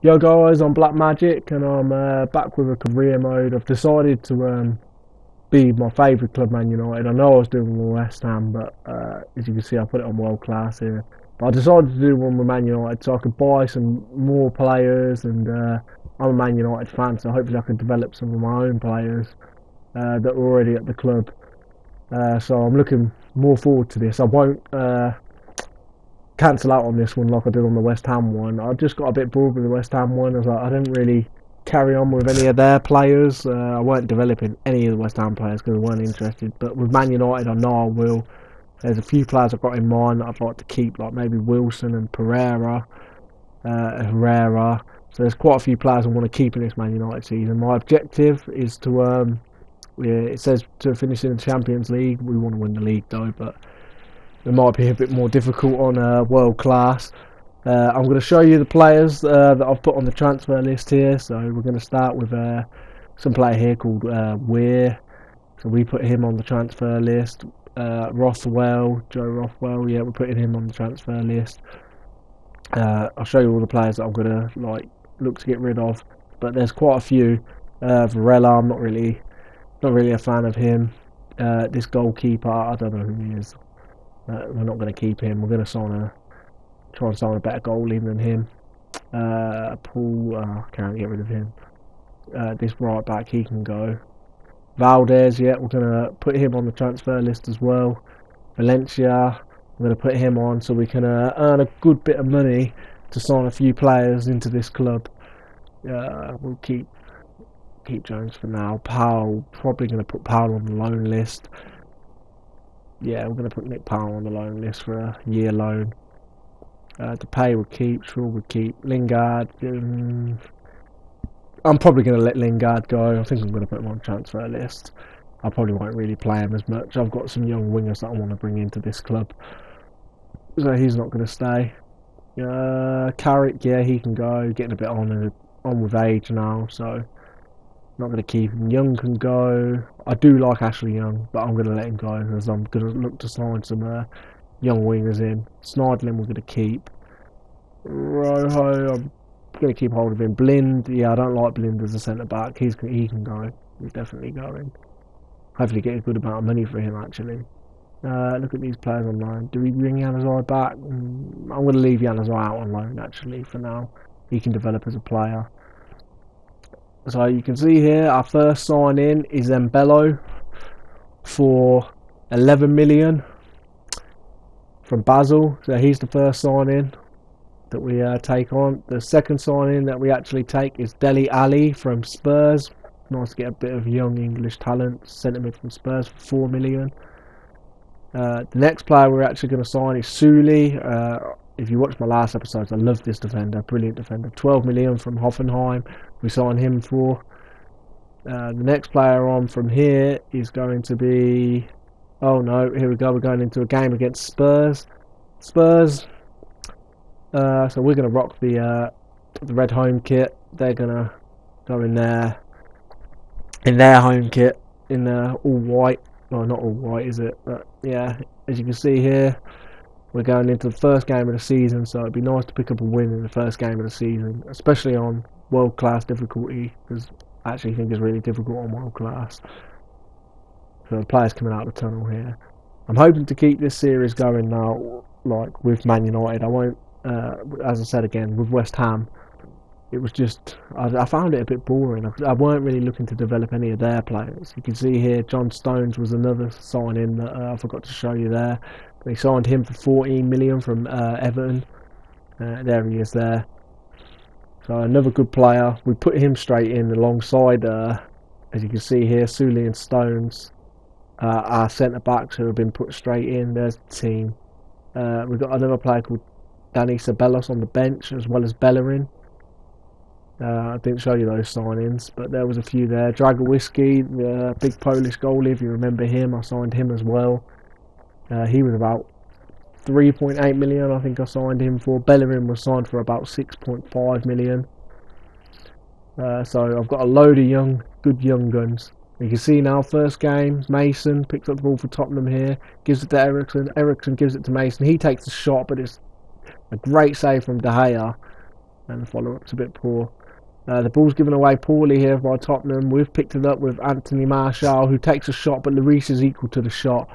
Yo guys, I'm Black Magic and I'm back with a career mode. I've decided to be my favourite club, Man United. I know I was doing one with West Ham, but as you can see I put it on world class here. But I decided to do one with Man United so I could buy some more players, and I'm a Man United fan, so hopefully I can develop some of my own players that are already at the club. So I'm looking more forward to this. I won't cancel out on this one like I did on the West Ham one. I just got a bit bored with the West Ham one. I didn't really carry on with any of their players. I weren't developing any of the West Ham players because I weren't interested. But with Man United, I know I will. There's a few players I've got in mind that I'd like to keep, like maybe Wilson and Herrera. So there's quite a few players I want to keep in this Man United season. My objective is to, it says to finish in the Champions League. We want to win the league though, but it might be a bit more difficult on world class. I'm going to show you the players that I've put on the transfer list here. So we're going to start with some player here called Weir. So we put him on the transfer list. Joe Rothwell, yeah, we're putting him on the transfer list. I'll show you all the players that I'm going to look to get rid of. But there's quite a few. Varela, I'm not really a fan of him. This goalkeeper, I don't know who he is. We're not going to keep him. We're going to try and sign a better goalie than him. Paul, can't get rid of him. This right back, he can go. Valdez, yeah, we're going to put him on the transfer list as well. Valencia, we're going to put him on so we can earn a good bit of money to sign a few players into this club. We'll keep Jones for now. Powell, probably going to put Powell on the loan list. Yeah, we're going to put Nick Powell on the loan list for a year loan. Depay would keep, Shaw would keep. Lingard, I'm probably going to let Lingard go. I think I'm going to put him on the transfer list. I probably won't really play him as much. I've got some young wingers that I want to bring into this club, so he's not going to stay. Carrick, yeah, he can go. Getting a bit on with age now, so not going to keep him. Young can go. I do like Ashley Young, but I'm going to let him go because I'm going to look to sign some young wingers in. Snidling we're going to keep. Rojo, I'm going to keep hold of him. Blind, yeah, I don't like Blind as a centre back. He can go. He's definitely going. Hopefully get a good amount of money for him actually. Look at these players on loan. Do we bring Januzaj back? I'm going to leave Januzaj out on loan actually for now. He can develop as a player. So you can see here our first sign in is Embello for 11 million from Basel. So he's the first sign in that we take on. The second sign in that we actually take is Dele Alli from Spurs. Nice to get a bit of young English talent. Sent him in from Spurs for 4 million. The next player we're actually going to sign is Suli. If you watched my last episodes, I love this defender, brilliant defender. 12 million from Hoffenheim, we signed him for. The next player on from here is going to be, oh no, here we go, we're going into a game against Spurs. So we're going to rock the red home kit. They're going to go in their home kit, in all white. Well, not all white is it, but yeah, as you can see here, we're going into the first game of the season, so it'd be nice to pick up a win in the first game of the season, especially on world class difficulty, because I actually think it's really difficult on world class. So the players coming out of the tunnel here. I'm hoping to keep this series going now, like with Man United. I won't, as I said again, with West Ham, it was just, I found it a bit boring. I weren't really looking to develop any of their players. You can see here, John Stones was another sign-in that I forgot to show you there. They signed him for 14 million from Everton. There he is there. So another good player. We put him straight in alongside, as you can see here, Suli and Stones. Our centre backs who have been put straight in. There's the team. We've got another player called Danny Ceballos on the bench, as well as Bellerin. I didn't show you those signings, but there was a few there. Dragowiski, the big Polish goalie, if you remember him, I signed him as well. He was about 3.8 million, I think I signed him for. Bellerin was signed for about 6.5 million. So I've got a load of good young guns. You can see now, first game, Mason picks up the ball for Tottenham here, gives it to Ericsson gives it to Mason. He takes the shot, but it's a great save from De Gea. and the follow-up's a bit poor. The ball's given away poorly here by Tottenham. We've picked it up with Anthony Martial, who takes a shot, but Lloris is equal to the shot.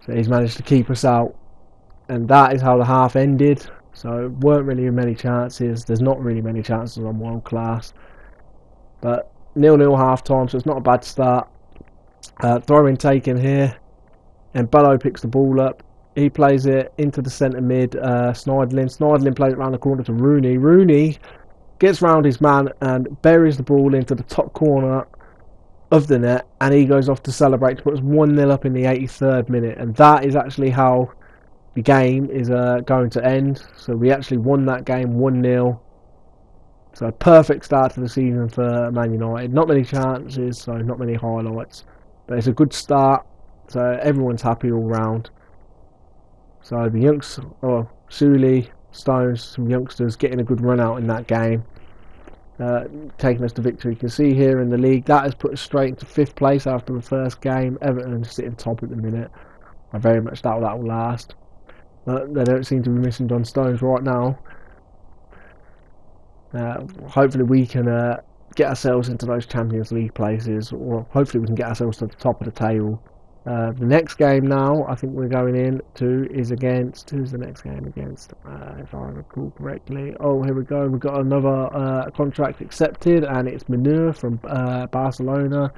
So he's managed to keep us out. And that is how the half ended. So weren't really many chances. There's not really many chances on world class. But 0-0 half time, so it's not a bad start. Throw-in taken here. And Bello picks the ball up. He plays it into the centre mid. Sneijderlin plays it around the corner to Rooney. Rooney gets round his man and buries the ball into the top corner of the net, and he goes off to celebrate to put us 1-0 up in the 83rd minute. And that is actually how the game is going to end. So we actually won that game 1-0. So a perfect start to the season for Man United. Not many chances, so not many highlights, but it's a good start. So everyone's happy all round. So the Suli, Stones, some youngsters getting a good run out in that game, taking us to victory. You can see here in the league that has put us straight into 5th place after the first game. Everton sitting top at the minute. I very much doubt that will last. They don't seem to be missing John Stones right now. Hopefully we can get ourselves into those Champions League places, or hopefully we can get ourselves to the top of the table. The next game now, I think we're going into is against, who's the next game against, if I recall correctly. Oh, here we go, we've got another contract accepted, and it's Manure from Barcelona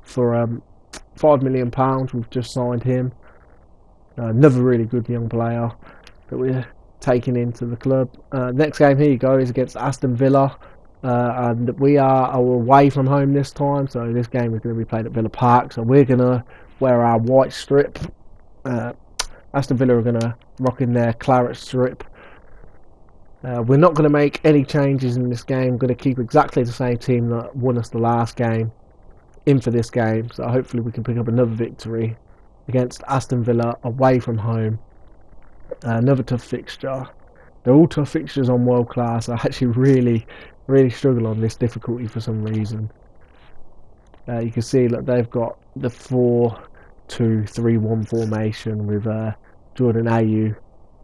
for £5 million. We've just signed him. Another really good young player that we're taking into the club. Next game, here you go, is against Aston Villa. And we are away from home this time, so this game is going to be played at Villa Park. So we're going to wear our white strip. Aston Villa are going to rock in their claret strip. We're not going to make any changes in this game. We're going to keep exactly the same team that won us the last game in for this game. So hopefully we can pick up another victory against Aston Villa away from home. Another tough fixture. They're all tough fixtures on world class. I actually really struggle on this difficulty for some reason. You can see that they've got the 4-2-3-1 formation with Jordan Ayew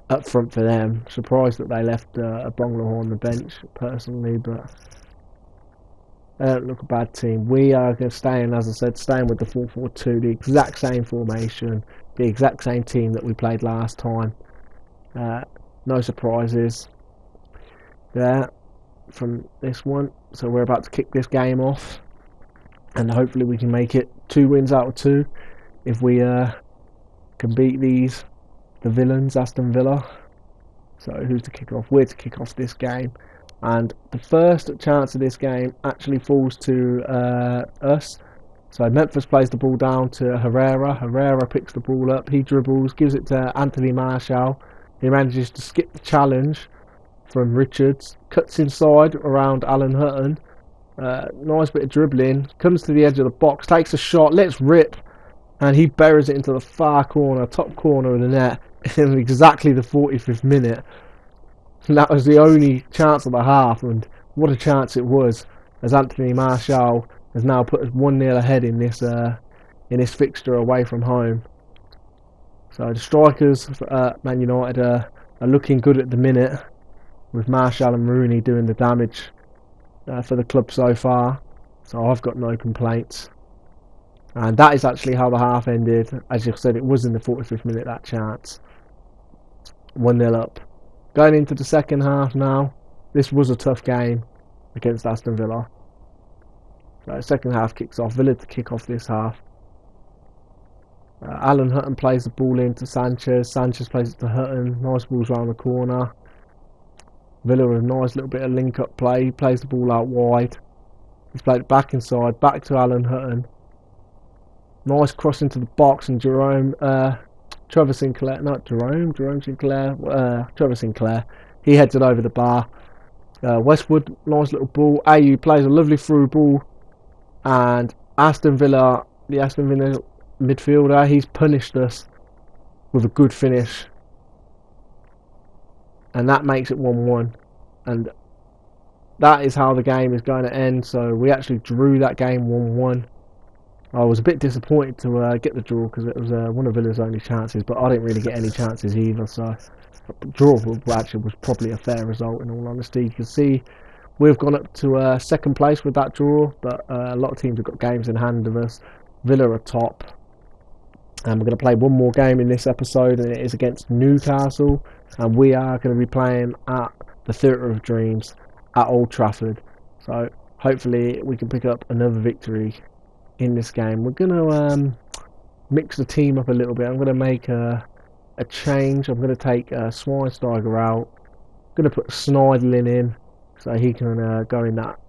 up front for them. Surprised that they left Bonglaw on the bench personally, but they don't look a bad team. We are going to stay in, as I said, staying with the 4-4-2, the exact same formation, the exact same team that we played last time. No surprises there from this one. So we're about to kick this game off, and hopefully we can make it 2 wins out of 2 if we can beat the villains, Aston Villa. So who's to kick off? We're to kick off this game, and the first chance of this game actually falls to us. So Memphis plays the ball down to Herrera. Herrera picks the ball up, he dribbles, gives it to Anthony Martial. He manages to skip the challenge from Richards, cuts inside around Alan Hutton. Nice bit of dribbling, comes to the edge of the box, takes a shot, lets rip, and he buries it into the far corner, top corner of the net in exactly the 45th minute. And that was the only chance of the half, and what a chance it was, as Anthony Martial has now put us 1-0 ahead in this fixture away from home. So the strikers for Man United are looking good at the minute, with Martial and Rooney doing the damage for the club so far. So I've got no complaints. And that is actually how the half ended. As you said, it was in the 45th minute, that chance. 1-0 up. Going into the second half now. This was a tough game against Aston Villa. So second half kicks off. Villa to kick off this half. Alan Hutton plays the ball into Sanchez. Sanchez plays it to Hutton. Nice balls around the corner. Villa with a nice little bit of link-up play. He plays the ball out wide. He's played it back inside, back to Alan Hutton. Nice cross into the box, and Trevor Sinclair, he heads it over the bar. Westwood, nice little ball. Ayew plays a lovely through ball, and the Aston Villa midfielder, he's punished us with a good finish, and that makes it 1-1, and that is how the game is going to end. So we actually drew that game 1-1. I was a bit disappointed to get the draw because it was one of Villa's only chances, but I didn't really get any chances either. So draw actually was probably a fair result in all honesty. You can see we've gone up to second place with that draw, but a lot of teams have got games in hand of us. Villa are top, and we're going to play one more game in this episode, and it is against Newcastle, and we are going to be playing at the Theatre of Dreams at Old Trafford. So hopefully we can pick up another victory in this game. We're going to mix the team up a little bit. I'm going to make a change. I'm going to take Schweinsteiger out. I'm going to put Schneiderlin in so he can go in that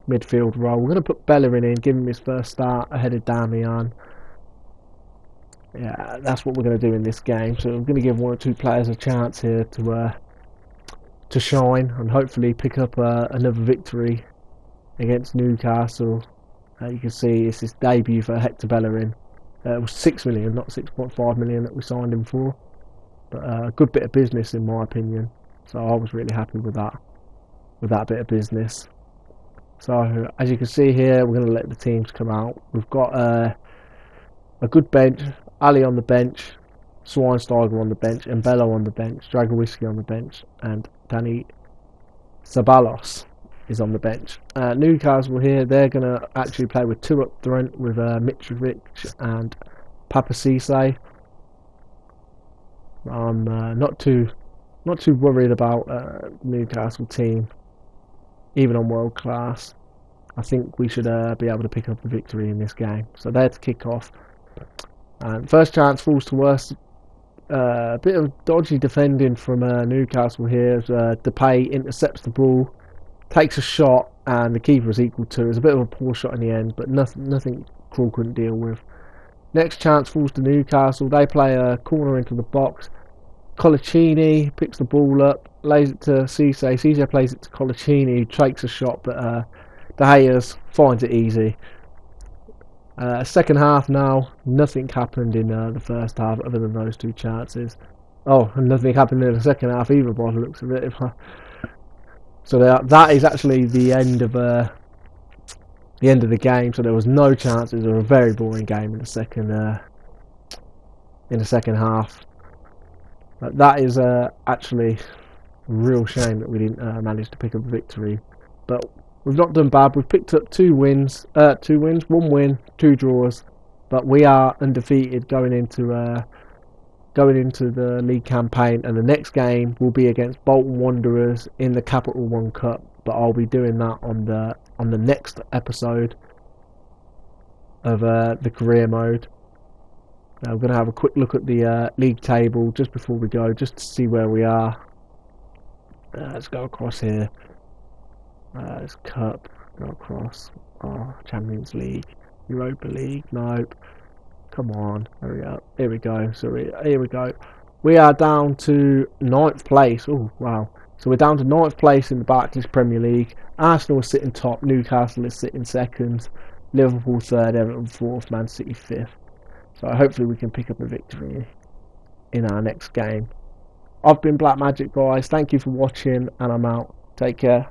midfield role. We're going to put Bellerin in, give him his first start ahead of Damian. Yeah, that's what we're going to do in this game. So I'm going to give one or two players a chance here to shine and hopefully pick up another victory against Newcastle. You can see it's his debut for Hector Bellerin. It was 6 million, not 6.5 million that we signed him for. But a good bit of business in my opinion. So I was really happy with that bit of business. So as you can see here, we're going to let the teams come out. We've got a good bench. Ali on the bench, Schweinsteiger on the bench, and Bello on the bench, Dragowiski on the bench, and Danny Sabalos is on the bench. Newcastle here, they're going to actually play with two up front with Mitrovic and Papacisse. I'm not too worried about Newcastle team, even on world class. I think we should be able to pick up the victory in this game. So they're to kick off. And first chance falls to us. A bit of dodgy defending from Newcastle here. Depay intercepts the ball, takes a shot, and the keeper is equal to. It's a bit of a poor shot in the end, but nothing Krul couldn't deal with. Next chance falls to Newcastle. They play a corner into the box. Colaccini picks the ball up, lays it to Cisse. Cisse plays it to Colaccini, who takes a shot, but De Gea finds it easy. Second half now, nothing happened in the first half other than those two chances. Oh, and nothing happened in the second half either by the looks of it. So that is actually the end of the game. So there was no chances. It was a very boring game in the second half. That is actually a real shame that we didn't manage to pick up a victory. But we've not done bad. We've picked up one win, 2 draws, but we are undefeated going into the league campaign. And the next game will be against Bolton Wanderers in the Capital One Cup. But I'll be doing that on the next episode of the career mode. We're going to have a quick look at the league table just before we go, just to see where we are. Let's go across here. It's Cup, go across. Oh, Champions League, Europa League, nope. Come on, hurry up. Here we go. So here we go. We are down to 9th place. Oh, wow. So we're down to 9th place in the Barclays Premier League. Arsenal is sitting top. Newcastle is sitting 2nd. Liverpool 3rd. Everton 4th. Man City 5th. So hopefully we can pick up a victory in our next game. I've been Black Magic, guys. Thank you for watching, and I'm out. Take care.